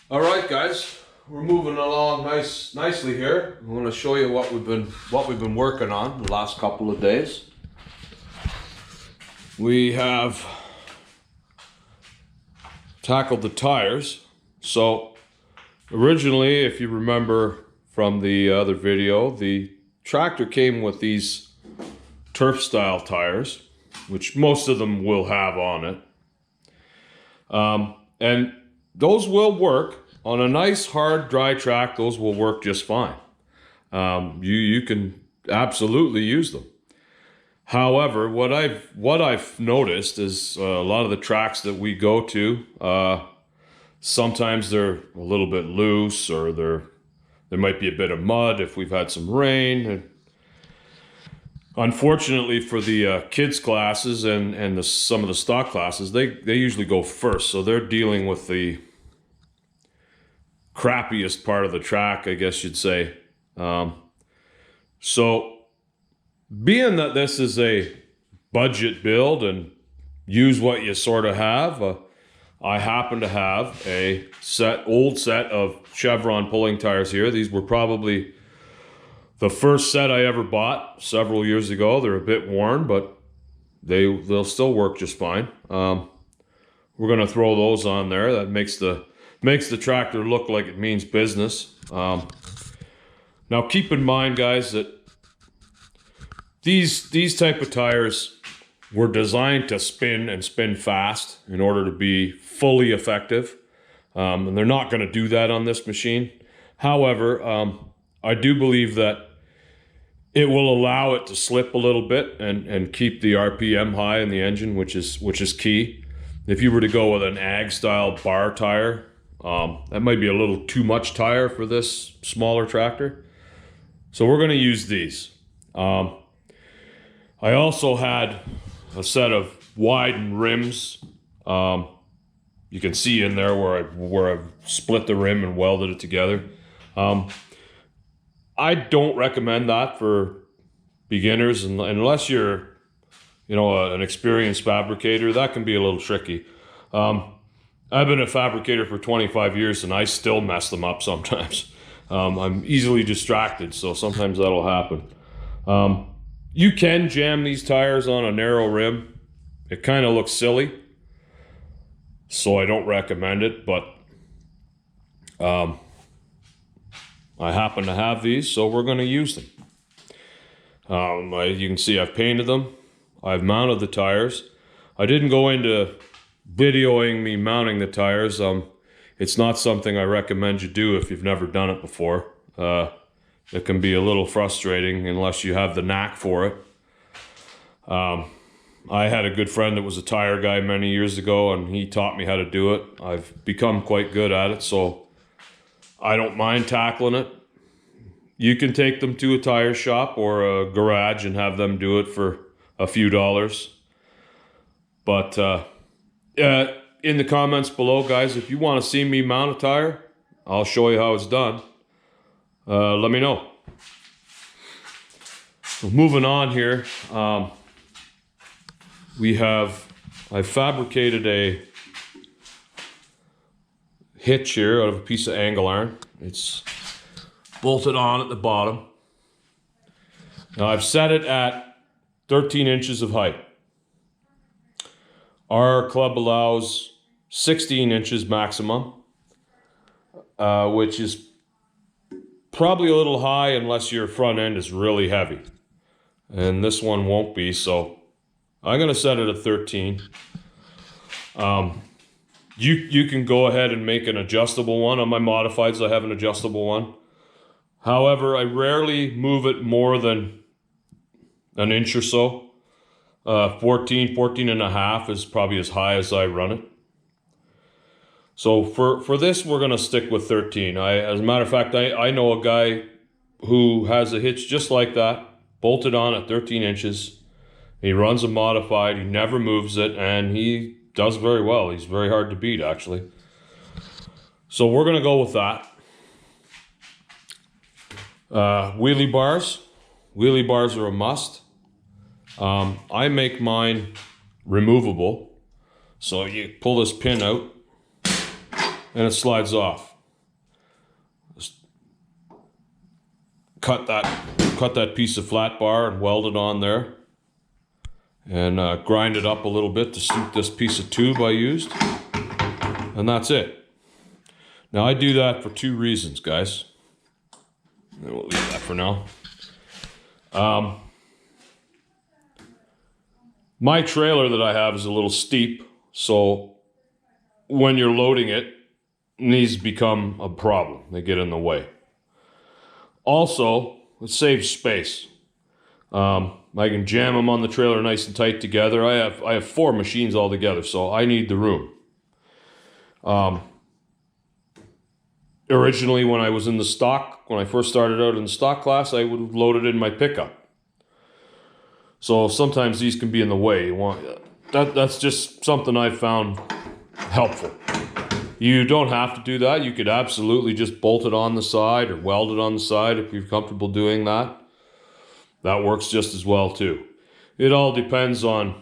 All right, guys, we're moving along nicely here. I'm going to show you what we've been working on the last couple of days. We have tackled the tires. So originally, if you remember from the other video, the tractor came with these turf style tires, which most of them will have on it. And those will work on a nice hard dry track. Those will work just fine. You can absolutely use them. However, what I've noticed is a lot of the tracks that we go to, sometimes they're a little bit loose, or there might be a bit of mud if we've had some rain. And unfortunately for the kids classes and some of the stock classes, they usually go first, so they're dealing with the crappiest part of the track, I guess you'd say. So being that this is a budget build and use what you sort of have, I happen to have a old set of Chevron pulling tires here. These were probably the first set I ever bought several years ago. They're a bit worn, but they'll still work just fine. We're going to throw those on there. That makes the tractor look like it means business. Now keep in mind, guys, that these type of tires were designed to spin and spin fast in order to be fully effective. And they're not going to do that on this machine. However, I do believe that it will allow it to slip a little bit and keep the RPM high in the engine, which is key. If you were to go with an ag style bar tire, that might be a little too much tire for this smaller tractor. So we're going to use these. I also had a set of widened rims. You can see in there where I've split the rim and welded it together. I don't recommend that for beginners, unless you're, an experienced fabricator. That can be a little tricky. I've been a fabricator for 25 years and I still mess them up sometimes. I'm easily distracted, so sometimes that'll happen. You can jam these tires on a narrow rim. It kind of looks silly, so I don't recommend it, but I happen to have these, so we're going to use them. You can see I've painted them. I've mounted the tires. I didn't go into videoing me mounting the tires. It's not something I recommend you do if you've never done it before. It can be a little frustrating unless you have the knack for it. I had a good friend that was a tire guy many years ago, and he taught me how to do it. I've become quite good at it, so I don't mind tackling it. You can take them to a tire shop or a garage and have them do it for a few dollars. But in the comments below, guys, if you want to see me mount a tire, I'll show you how it's done. Let me know. So moving on here, I fabricated a hitch here out of a piece of angle iron. It's bolted on at the bottom. Now I've set it at 13 inches of height. Our club allows 16 inches maximum, which is probably a little high unless your front end is really heavy. And this one won't be, so I'm going to set it at 13. You can go ahead and make an adjustable one. On my modifieds, I have an adjustable one. However, I rarely move it more than an inch or so. 14 and a half is probably as high as I run it. So for this, we're going to stick with 13. As a matter of fact, I know a guy who has a hitch just like that, bolted on at 13 inches. He runs a modified, he never moves it, and he does very well. He's very hard to beat, actually. So we're going to go with that. Wheelie bars. Wheelie bars are a must. I make mine removable. So you pull this pin out and it slides off. cut that piece of flat bar and weld it on there, and grind it up a little bit to suit this piece of tube I used, and that's it. Now I do that for 2 reasons, guys. And we'll leave that for now. My trailer that I have is a little steep, so when you're loading it, these become a problem. They get in the way. Also, it saves space. I can jam them on the trailer nice and tight together. I have 4 machines all together, so I need the room. Originally, when I was in the stock, when I first started out in the stock class, I would have loaded in my pickup. So sometimes these can be in the way. That's just something I've found helpful. You don't have to do that. You could absolutely just bolt it on the side or weld it on the side if you're comfortable doing that. That works just as well too. It all depends on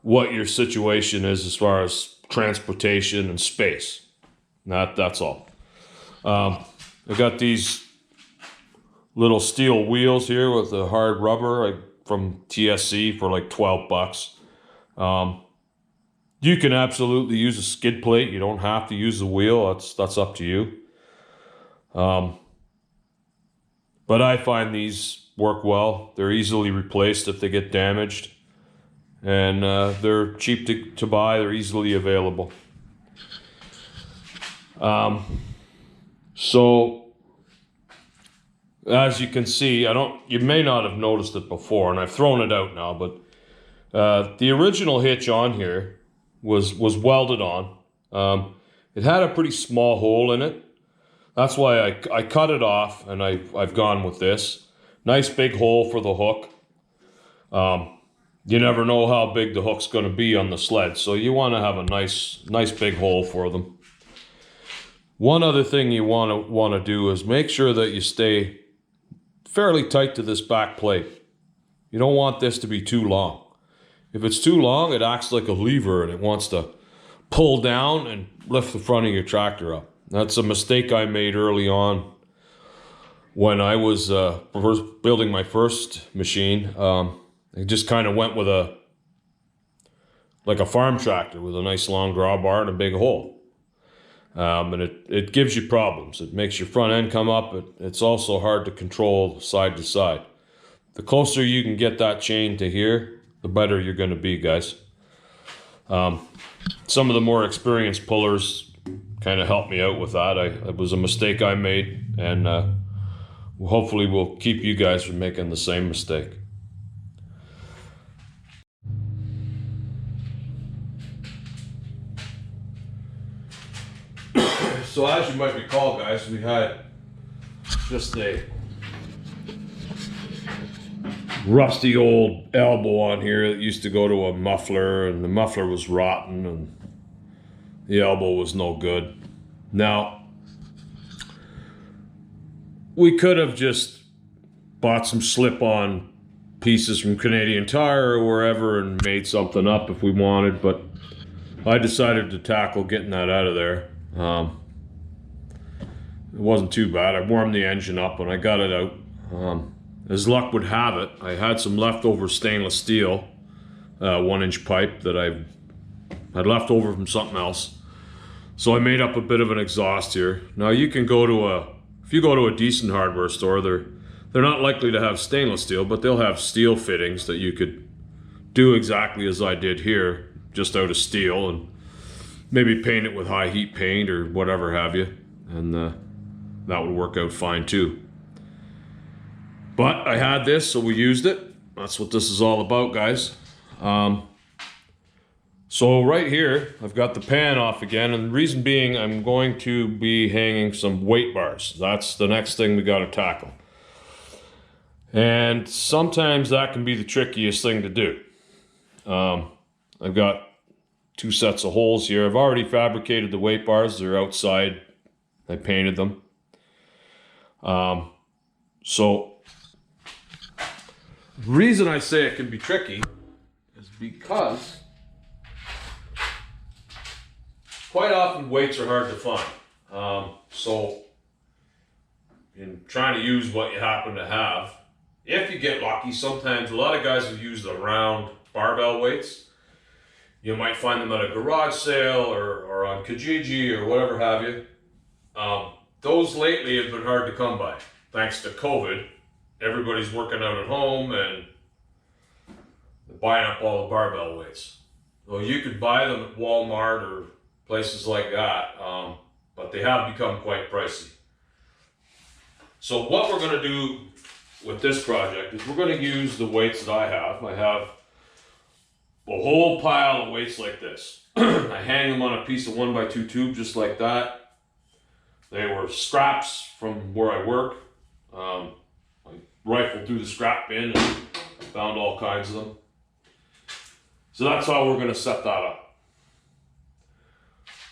what your situation is as far as transportation and space. That's all. I got these little steel wheels here with the hard rubber from TSC for like $12. You can absolutely use a skid plate. You don't have to use the wheel. That's up to you. But I find these work well. They're easily replaced if they get damaged, and they're cheap to buy. They're easily available. So as you can see, you may not have noticed it before, and I've thrown it out now, but the original hitch on here was welded on. It had a pretty small hole in it. That's why I cut it off, and I've gone with this. Nice big hole for the hook. You never know how big the hook's going to be on the sled, so you want to have a nice big hole for them. One other thing you want to do is make sure that you stay fairly tight to this back plate. You don't want this to be too long. If it's too long, it acts like a lever and it wants to pull down and lift the front of your tractor up. That's a mistake I made early on when I was building my first machine. I just kind of went with a farm tractor with a nice long drawbar and a big hole. And it gives you problems. It makes your front end come up. It's also hard to control side to side. The closer you can get that chain to here, the better you're going to be, guys. Some of the more experienced pullers kind of helped me out with that. It was a mistake I made, and hopefully we'll keep you guys from making the same mistake. So as you might recall, guys, we had just a rusty old elbow on here that used to go to a muffler, and the muffler was rotten and the elbow was no good. Now, we could have just bought some slip-on pieces from Canadian Tire or wherever and made something up if we wanted, but I decided to tackle getting that out of there. It wasn't too bad. I warmed the engine up and I got it out. As luck would have it, I had some leftover stainless steel 1-inch pipe that I had left over from something else. So I made up a bit of an exhaust here. Now you can if you go to a decent hardware store, they're not likely to have stainless steel, but they'll have steel fittings that you could do exactly as I did here, just out of steel, and maybe paint it with high heat paint or whatever have you, and that would work out fine too. But I had this, so we used it. That's what this is all about, guys. So right here, I've got the pan off again, and the reason being I'm going to be hanging some weight bars. That's the next thing we got to tackle. And sometimes that can be the trickiest thing to do. I've got 2 sets of holes here. I've already fabricated the weight bars. They're outside. I painted them. So the reason I say it can be tricky is because quite often weights are hard to find. So in trying to use what you happen to have. If you get lucky, sometimes a lot of guys will use the round barbell weights. You might find them at a garage sale or on Kijiji or whatever have you. Those lately have been hard to come by. Thanks to COVID, everybody's working out at home and buying up all the barbell weights. Well, you could buy them at Walmart or places like that, but they have become quite pricey. So what we're going to do with this project is we're going to use the weights that I have. I have a whole pile of weights like this. I hang them on a piece of 1x2 tube just like that. They were scraps from where I work. I rifled through the scrap bin and found all kinds of them. So that's how we're going to set that up.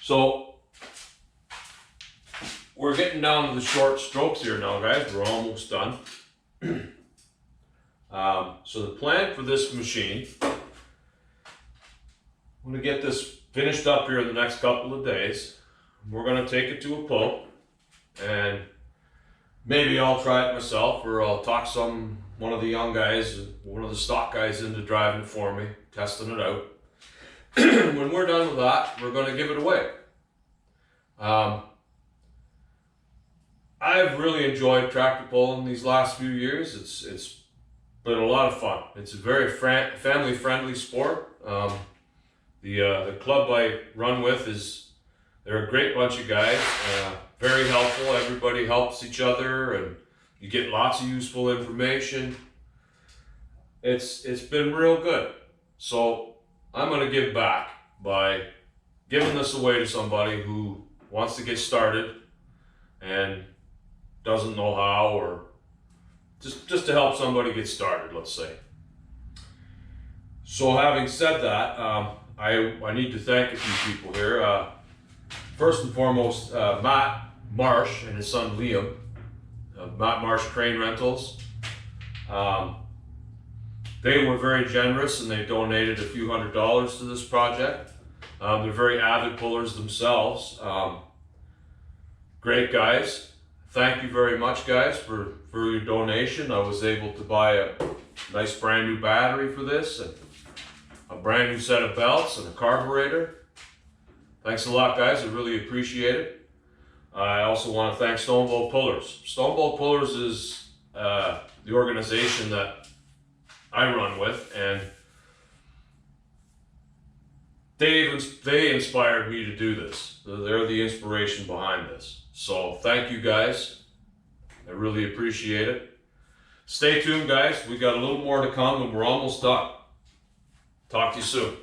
So we're getting down to the short strokes here now, guys. We're almost done. So the plan for this machine, I'm going to get this finished up here in the next couple of days. We're going to take it to a pull, and maybe I'll try it myself, or I'll talk one of the young guys, one of the stock guys into driving for me, testing it out. When we're done with that, we're going to give it away. I've really enjoyed tractor pulling these last few years. It's been a lot of fun. It's a very family-friendly sport. The club I run with they're a great bunch of guys, very helpful. Everybody helps each other, and you get lots of useful information. It's been real good. So I'm going to give back by giving this away to somebody who wants to get started and doesn't know how, or just to help somebody get started, let's say. So having said that, I need to thank a few people here. First and foremost, Matt Marsh and his son Liam, Matt Marsh Crane Rentals. They were very generous and they donated a few $100s to this project. They're very avid pullers themselves. Great guys. Thank you very much, guys, for your donation. I was able to buy a nice brand new battery for this, and a brand new set of belts and a carburetor. Thanks a lot, guys. I really appreciate it. I also want to thank Stonebolt Pullers. Stonebolt Pullers is the organization that I run with, and they inspired me to do this. They're the inspiration behind this. So thank you, guys. I really appreciate it. Stay tuned, guys. We got a little more to come, and we're almost done. Talk to you soon.